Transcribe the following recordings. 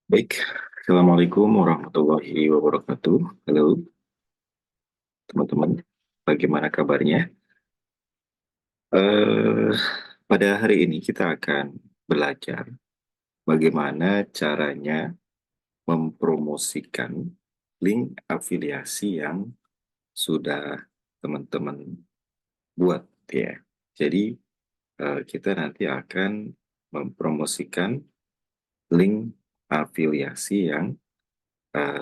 Baik, Assalamualaikum warahmatullahi wabarakatuh. Halo teman-teman, bagaimana kabarnya? Eh, Pada hari ini kita akan belajar bagaimana caranya mempromosikan link afiliasi yang sudah teman-teman buat ya. Jadi kita nanti akan mempromosikan link afiliasi yang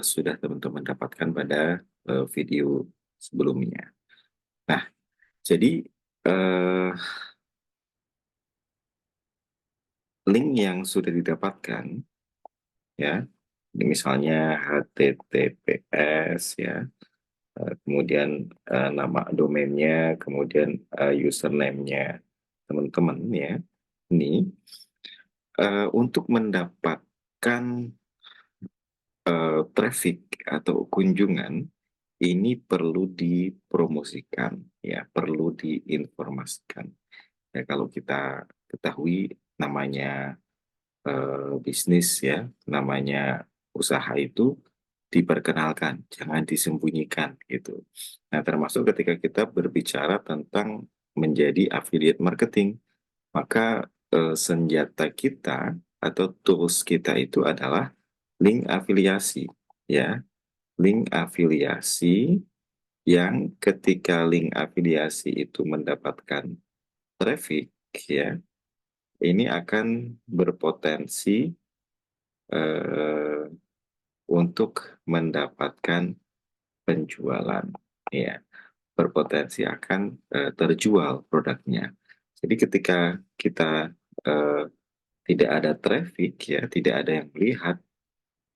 sudah teman-teman dapatkan pada video sebelumnya. Nah, jadi eh, link yang sudah didapatkan ya, ini misalnya HTTPS ya, kemudian nama domainnya, kemudian username-nya teman-teman ya. Ini untuk mendapatkan traffic atau kunjungan ini perlu dipromosikan ya, perlu diinformasikan. Ya, kalau kita ketahui namanya bisnis ya, namanya usaha itu diperkenalkan, jangan disembunyikan gitu. Nah, termasuk ketika kita berbicara tentang menjadi affiliate marketing, maka senjata kita atau tools kita itu adalah link afiliasi ya, link afiliasi yang ketika link afiliasi itu mendapatkan traffic ya, ini akan berpotensi eh, untuk mendapatkan penjualan ya, berpotensi akan terjual produknya. Jadi ketika kita eh, tidak ada traffic ya, tidak ada yang melihat,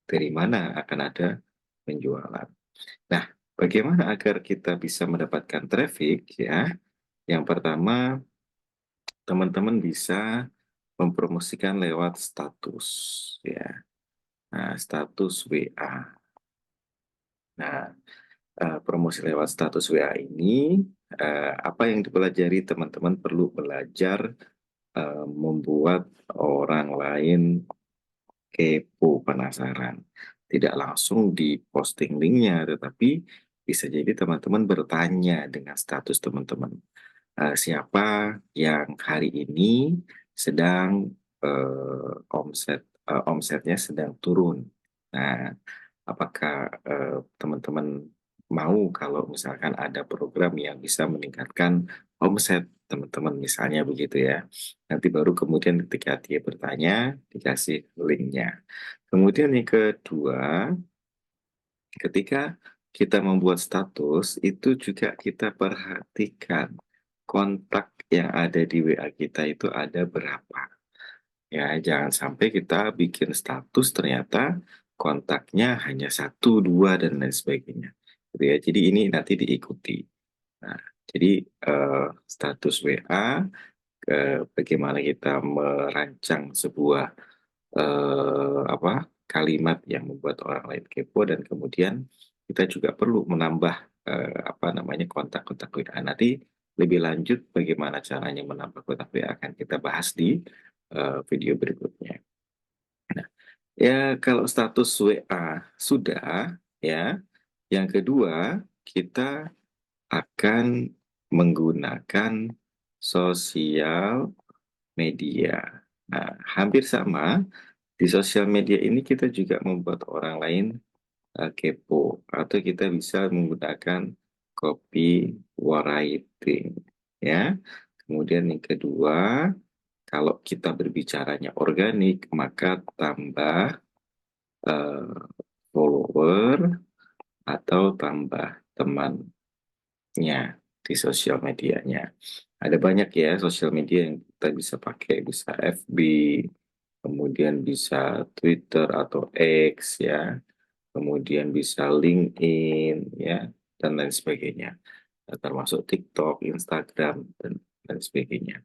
dari mana akan ada penjualan. Nah, bagaimana agar kita bisa mendapatkan traffic ya? Yang pertama, teman-teman bisa mempromosikan lewat status ya. Nah, status WA. Nah, promosi lewat status WA ini apa yang dipelajari teman-teman perlu belajar membuat orang lain kepo, penasaran. Tidak langsung di posting linknya, tetapi bisa jadi teman-teman bertanya dengan status teman-teman. Siapa yang hari ini sedang omsetnya sedang turun. Nah, apakah teman-teman mau kalau misalkan ada program yang bisa meningkatkan omset teman-teman misalnya begitu ya. Nanti baru kemudian ketika dia bertanya dikasih linknya. Kemudian yang kedua, ketika kita membuat status itu juga kita perhatikan kontak yang ada di WA kita itu ada berapa. Ya, jangan sampai kita bikin status ternyata kontaknya hanya satu, dua, dan lain sebagainya. Gitu ya. Jadi ini nanti diikuti. Nah, jadi status WA, bagaimana kita merancang sebuah kalimat yang membuat orang lain kepo, dan kemudian kita juga perlu menambah kontak-kontak WA. Nanti lebih lanjut bagaimana caranya menambah kontak WA akan kita bahas di video berikutnya. Nah, ya kalau status WA sudah ya, yang kedua kita akan menggunakan sosial media. Nah, hampir sama di sosial media ini kita juga membuat orang lain kepo, atau kita bisa menggunakan copywriting ya. Kemudian yang kedua, kalau kita berbicaranya organik, maka tambah eh, follower atau tambah temannya di sosial medianya. Ada banyak ya sosial media yang kita bisa pakai, bisa FB, kemudian bisa Twitter atau X ya, kemudian bisa LinkedIn ya, dan lain sebagainya. Termasuk TikTok, Instagram, dan lain sebagainya.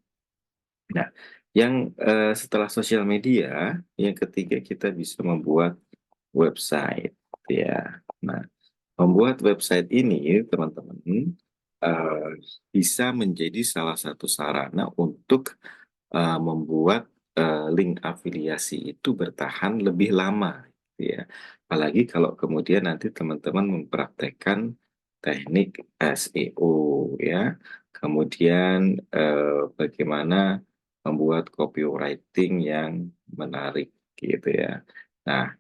Nah, yang setelah sosial media, yang ketiga kita bisa membuat website ya. Nah, membuat website ini teman-teman eh, bisa menjadi salah satu sarana untuk membuat link afiliasi itu bertahan lebih lama ya. Apalagi kalau kemudian nanti teman-teman mempraktekkan teknik SEO ya, kemudian bagaimana membuat copywriting yang menarik gitu ya. Nah,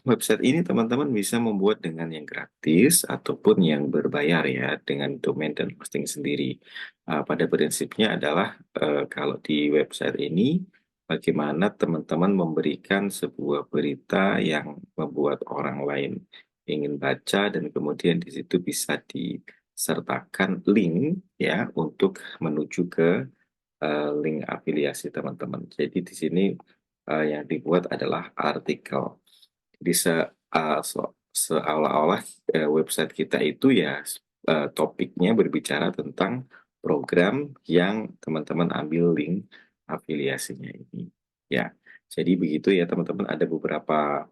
website ini teman-teman bisa membuat dengan yang gratis ataupun yang berbayar ya, dengan domain dan hosting sendiri. Pada prinsipnya adalah kalau di website ini, bagaimana teman-teman memberikan sebuah berita yang membuat orang lain ingin baca dan kemudian di situ bisa disertakan link ya untuk menuju ke link afiliasi teman-teman. Jadi di sini yang dibuat adalah artikel. Jadi seolah-olah website kita itu ya topiknya berbicara tentang program yang teman-teman ambil link afiliasinya ini. Ya, jadi begitu ya teman-teman. Ada beberapa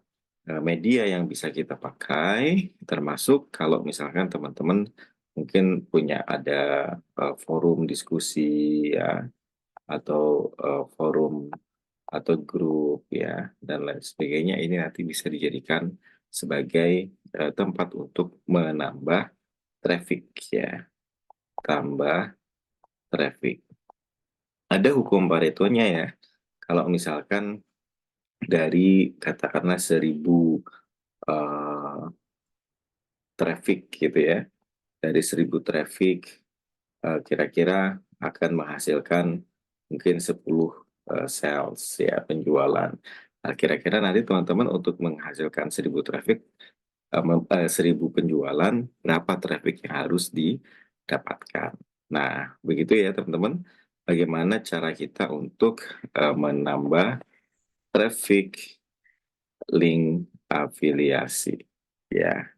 media yang bisa kita pakai, termasuk kalau misalkan teman-teman mungkin punya ada forum diskusi ya, atau forum atau grup ya dan lain sebagainya, ini nanti bisa dijadikan sebagai tempat untuk menambah traffic ya, tambah traffic. Ada hukum Paretonya ya. Kalau misalkan dari katakanlah 1.000 eh, traffic gitu ya, dari 1.000 traffic kira-kira akan menghasilkan mungkin 10 sales ya, penjualan. Nah, kira-kira nanti teman-teman untuk menghasilkan 1.000 traffic, 1.000 penjualan, berapa traffic yang harus didapatkan. Nah, begitu ya teman-teman, bagaimana cara kita untuk menambah traffic link afiliasi. Ya,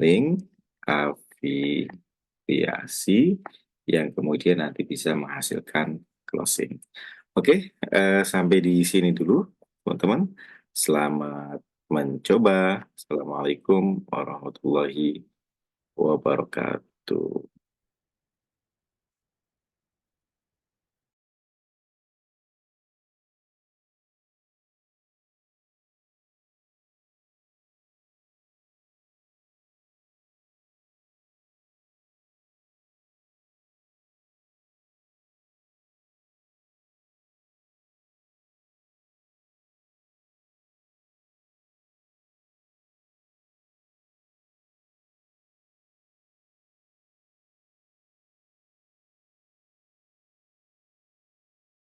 link afiliasi yang kemudian nanti bisa menghasilkan closing. Oke, sampai di sini dulu, teman-teman. Selamat mencoba. Assalamualaikum warahmatullahi wabarakatuh.